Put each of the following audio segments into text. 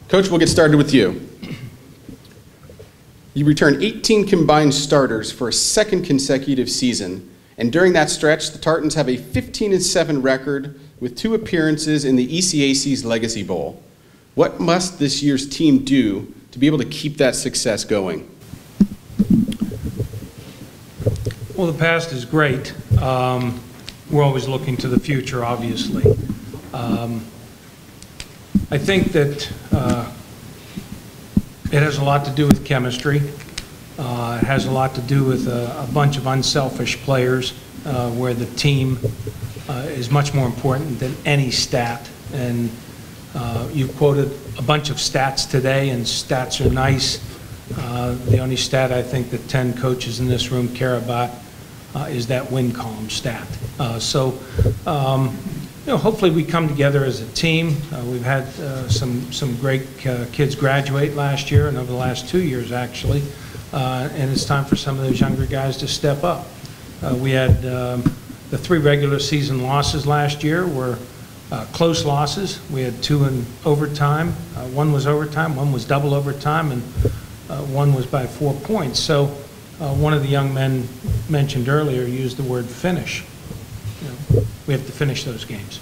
Coach, we'll get started with you. You returned 18 combined starters for a second consecutive season, and during that stretch, the Tartans have a 15-7 record with 2 appearances in the ECAC's Legacy Bowl. What must this year's team do to be able to keep that success going? Well, the past is great. We're always looking to the future, obviously. I think that it has a lot to do with chemistry. It has a lot to do with a bunch of unselfish players where the team is much more important than any stat. And you quoted a bunch of stats today, and stats are nice. The only stat I think that 10 coaches in this room care about is that win column stat. Hopefully we come together as a team. We've had some great kids graduate last year and over the last 2 years, actually. And it's time for some of those younger guys to step up. We had the 3 regular season losses last year were close losses. We had 2 in overtime. 1 was overtime, 1 was double overtime, and 1 was by 4 points. So one of the young men mentioned earlier used the word finish. We have to finish those games.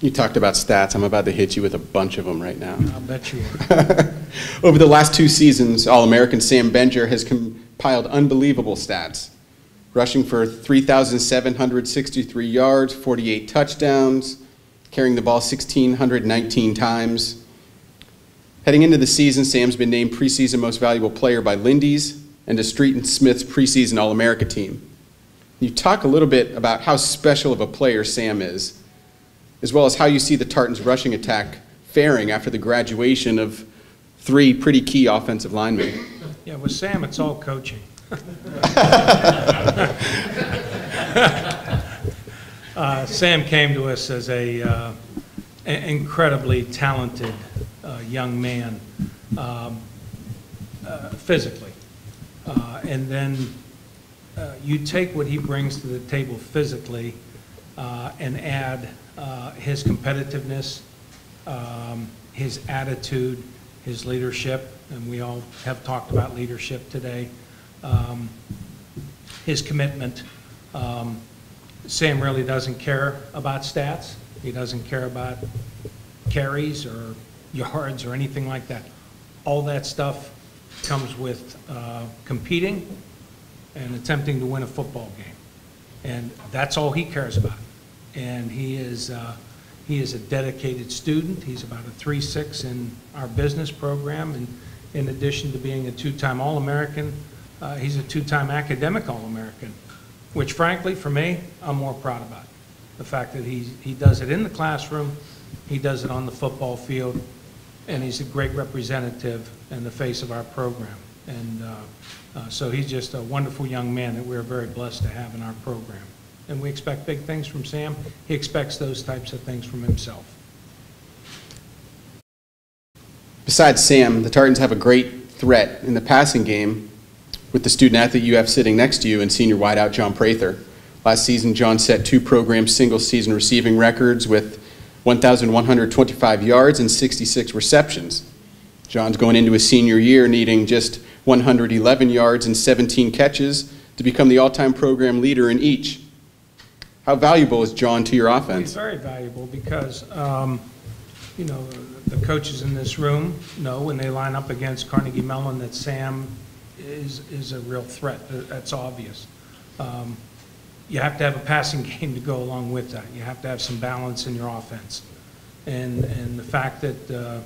You talked about stats. I'm about to hit you with a bunch of them right now. I'll bet you are. Over the last 2 seasons, All-American Sam Benger has compiled unbelievable stats, rushing for 3,763 yards, 48 touchdowns, carrying the ball 1,619 times. Heading into the season, Sam's been named preseason most valuable player by Lindy's and to Street and Smith's preseason All-America team. You talk a little bit about how special of a player Sam is, as well as how you see the Tartans' rushing attack faring after the graduation of 3 pretty key offensive linemen. Yeah, with Sam, it's all coaching. Sam came to us as an incredibly talented young man, physically, and then you take what he brings to the table physically and add his competitiveness, his attitude, his leadership, and we all have talked about leadership today, his commitment. Sam really doesn't care about stats. He doesn't care about carries or yards or anything like that. All that stuff comes with competing and attempting to win a football game. And that's all he cares about. And he is a dedicated student. He's about a 3.6 in our business program. And in addition to being a 2-time All-American, he's a 2-time academic All-American, which frankly, for me, I'm more proud about. The fact that he does it in the classroom, he does it on the football field, and he's a great representative and the face of our program. And so he's just a wonderful young man that we're very blessed to have in our program. And we expect big things from Sam. He expects those types of things from himself. Besides Sam, the Tartans have a great threat in the passing game with the student athlete you have sitting next to you and senior wideout John Prather. Last season, John set 2 program single-season receiving records with 1,125 yards and 66 receptions. John's going into his senior year needing just 111 yards and 17 catches to become the all-time program leader in each. How valuable is John to your offense? He's very valuable because, the coaches in this room know when they line up against Carnegie Mellon that Sam is a real threat. That's obvious. You have to have a passing game to go along with that. You have to have some balance in your offense. And the fact that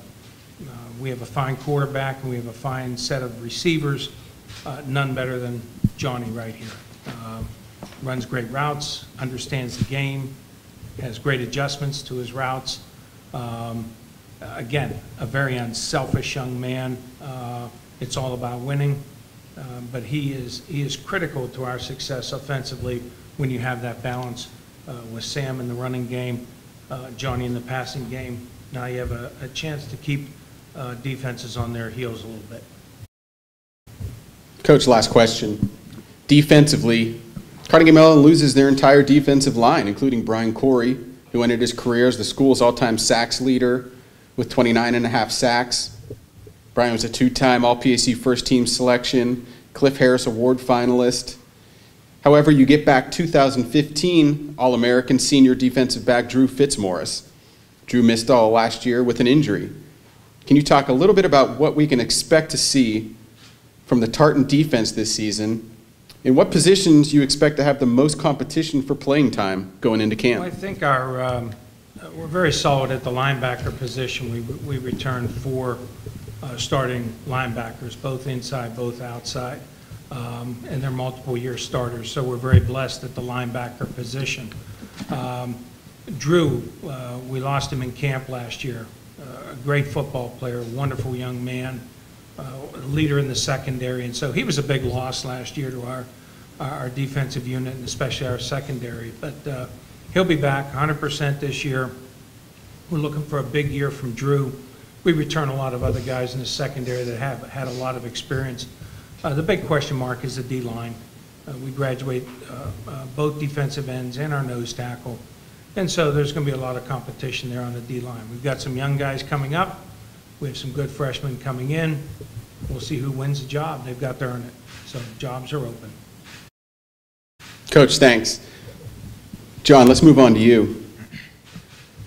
we have a fine quarterback and we have a fine set of receivers, none better than Johnny right here. Runs great routes, understands the game, has great adjustments to his routes. Again, a very unselfish young man. It's all about winning, but he is critical to our success offensively when you have that balance with Sam in the running game, Johnny in the passing game. Now you have a chance to keep defenses on their heels a little bit. Coach, last question. Defensively, Carnegie Mellon loses their entire defensive line, including Brian Corey, who ended his career as the school's all-time sacks leader, with 29.5 sacks. Brian was a two-time All-PAC first-team selection, Cliff Harris Award finalist. However, you get back 2015 All-American senior defensive back Drew Fitzmaurice. Drew missed all last year with an injury. Can you talk a little bit about what we can expect to see from the Tartan defense this season, and what positions you expect to have the most competition for playing time going into camp? Well, I think we're very solid at the linebacker position. We returned 4 starting linebackers, both inside, both outside, and they're multiple-year starters, so we're very blessed at the linebacker position. Drew, we lost him in camp last year. A great football player, wonderful young man, leader in the secondary, and so he was a big loss last year to our defensive unit, and especially our secondary. But he'll be back 100% this year. We're looking for a big year from Drew. We return a lot of other guys in the secondary that have had a lot of experience. The big question mark is the D-line. We graduate both defensive ends and our nose tackle. And so there's going to be a lot of competition there on the D-line. We've got some young guys coming up. We have some good freshmen coming in. We'll see who wins the job. They've got to earn it. So jobs are open. Coach, thanks. John, let's move on to you.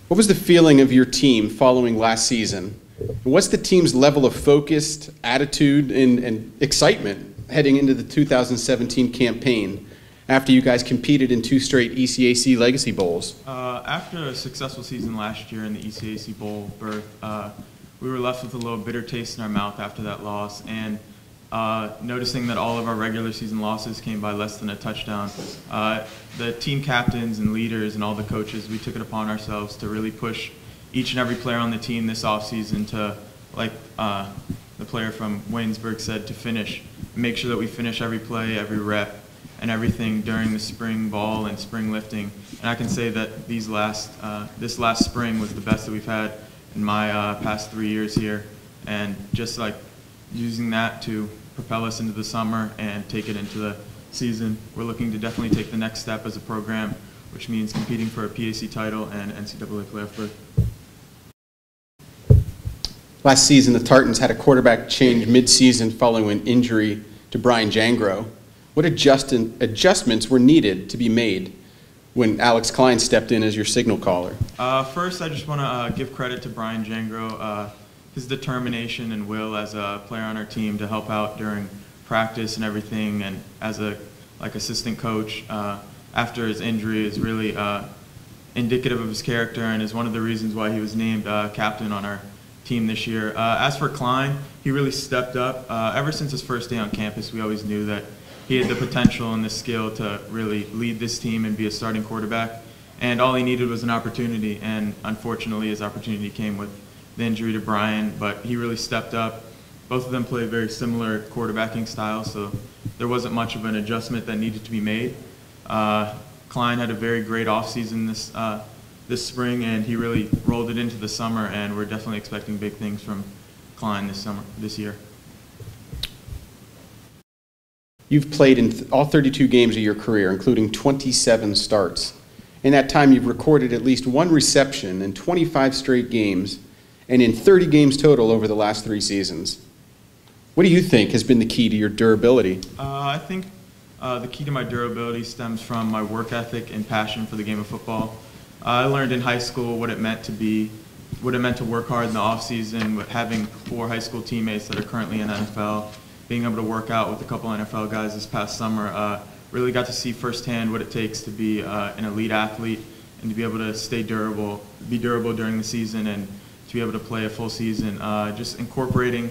What was the feeling of your team following last season? What's the team's level of focus, attitude, and excitement heading into the 2017 campaign after you guys competed in 2 straight ECAC Legacy Bowls? After a successful season last year in the ECAC Bowl berth, we were left with a little bitter taste in our mouth after that loss, and noticing that all of our regular season losses came by less than a touchdown. The team captains and leaders and all the coaches, we took it upon ourselves to really push each and every player on the team this offseason to, like the player from Waynesburg said, to finish. Make sure that we finish every play, every rep, and everything during the spring ball and spring lifting. And I can say that this last spring was the best that we've had in my past 3 years here. And just like using that to propel us into the summer and take it into the season, we're looking to definitely take the next step as a program, which means competing for a PAC title and NCAA playoff berth. Last season, the Tartans had a quarterback change mid-season following an injury to Brian Jangro. What adjustments were needed to be made when Alex Klein stepped in as your signal caller? First, I just want to give credit to Brian Jangro, his determination and will as a player on our team to help out during practice and everything, and as a assistant coach after his injury is really indicative of his character and is one of the reasons why he was named captain on our team this year. As for Klein, he really stepped up. Ever since his first day on campus, we always knew that he had the potential and the skill to really lead this team and be a starting quarterback. And all he needed was an opportunity, and unfortunately his opportunity came with the injury to Brian, but he really stepped up. Both of them play very similar quarterbacking styles, so there wasn't much of an adjustment that needed to be made. Klein had a very great offseason this spring, and he really rolled it into the summer, and we're definitely expecting big things from Klein this year. You've played in all 32 games of your career, including 27 starts. In that time, you've recorded at least 1 reception in 25 straight games and in 30 games total over the last 3 seasons. What do you think has been the key to your durability? I think the key to my durability stems from my work ethic and passion for the game of football. I learned in high school what it meant to work hard in the off season, with having 4 high school teammates that are currently in NFL, being able to work out with a couple NFL guys this past summer. Really got to see firsthand what it takes to be an elite athlete and to be able to be durable during the season and to be able to play a full season. Just incorporating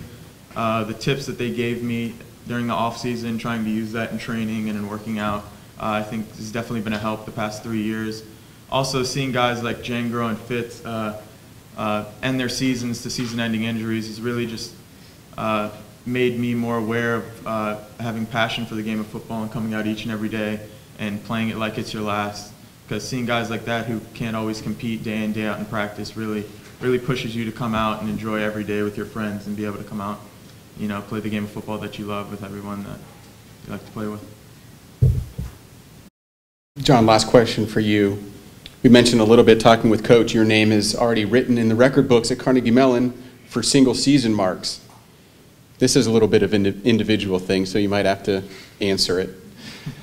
the tips that they gave me during the off season, trying to use that in training and in working out, I think has definitely been a help the past 3 years. Also, seeing guys like Jangro and Fitz end their seasons to season-ending injuries has really just made me more aware of having passion for the game of football and coming out each and every day and playing it like it's your last. Because seeing guys like that who can't always compete day in, day out in practice really pushes you to come out and enjoy every day with your friends and be able to come out, play the game of football that you love with everyone that you like to play with. John, last question for you. We mentioned a little bit talking with Coach, your name is already written in the record books at Carnegie Mellon for single season marks. This is a little bit of an individual thing, so you might have to answer it.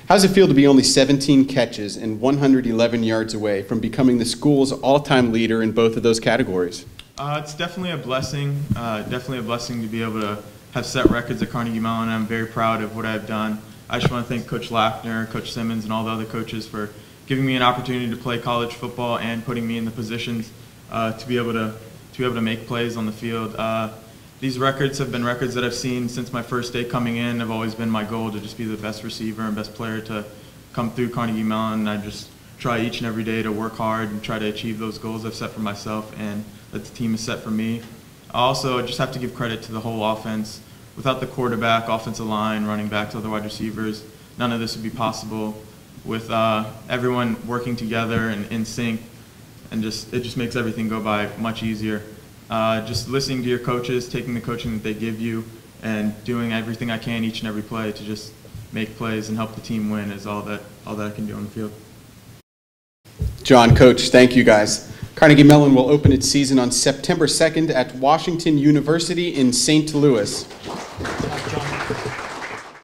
How does it feel to be only 17 catches and 111 yards away from becoming the school's all-time leader in both of those categories? It's definitely a blessing. Definitely a blessing to be able to have set records at Carnegie Mellon. I'm very proud of what I've done. I just want to thank Coach Lackner, Coach Simmons, and all the other coaches for giving me an opportunity to play college football and putting me in the positions to be able to make plays on the field. These records have been records that I've seen since my first day coming in. Have always been my goal to just be the best receiver and best player to come through Carnegie Mellon. I just try each and every day to work hard and try to achieve those goals I've set for myself and that the team has set for me. Also, I just have to give credit to the whole offense. Without the quarterback, offensive line, running backs, other wide receivers, none of this would be possible. With everyone working together and in sync, and it just makes everything go by much easier. Just listening to your coaches, taking the coaching that they give you, and doing everything I can each and every play to just make plays and help the team win is all that I can do on the field. John, Coach, thank you guys. Carnegie Mellon will open its season on September 2nd at Washington University in St. Louis.